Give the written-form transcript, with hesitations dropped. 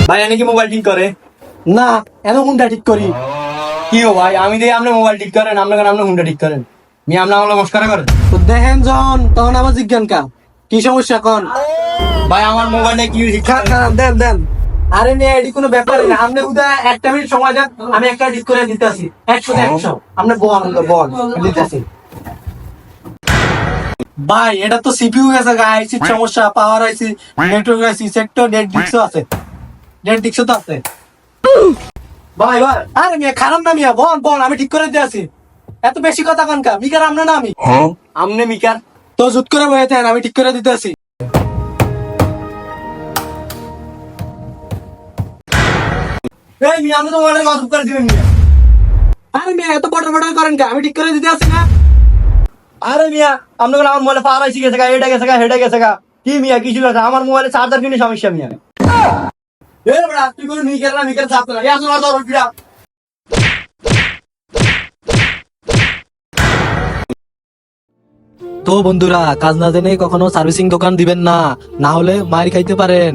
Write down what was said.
ভাই এনে কি মোবাইল ঠিক করে? না এত হুন্ডা ঠিক করি। কি ও ভাই, আমি দিয়ে আপনি মোবাইল ঠিক করেন, আপনার আপনি হুন্ডা ঠিক করেন, মি আপনি আমার মস্কারা করেন। তো দেখেন যখন তখন আমার জিজ্ঞান কা কি সমস্যা কন। ভাই আমার মোবাইলে কি ঠিক করেন? দেন দেন। আরে মেয়ে এটি কোনো ব্যাপার না, আপনি উদা একটা মিনিট সময় দেন, আমি একটা ঠিক করে দিতেছি। 100 আপনি বল দিতেছি। ভাই এটা তো সিপিইউ গেছে গা, আইসি সমস্যা, পাওয়ার আইসি, নেটওয়ার্ক আইসি, সেক্টর নেট ডিস্কও আছে, নেট ডিস্কও তো আছে। ভাই ভাই আরে মিয়া খারাপ না মিয়া, বল আমি ঠিক করে দিতেছি। এত বেশি কথা কানকা মিকার আমরা না আমি। আমনে মিকার তো জুত করে বয়ে দেন, আমি ঠিক করে দিতেছি। এই মি আপনি তো মোবাইলে গজব করে দিবেন মিয়া। আরে মিয়া এত বড় বড় করেন কা, আমি ঠিক করে দিতে আসি না। আরে মিয়া আপনি আমার মোবাইলে পাওয়ার আইসি গেছে গা, এটা গেছে গা, হেডা গেছে গা, কি মিয়া কিছু গেছে? আমার মোবাইলে চার্জার কিনে সমস্যা মিয়া। এ বড়া তুই কোন মিকার না মিকার চাপ না, এই আসলে আর ধর বিড়া। তো বন্ধুরা, কাজ না জেনে কখনো সার্ভিসিং দোকান দিবেন না, না হলে মার খাইতে পারেন।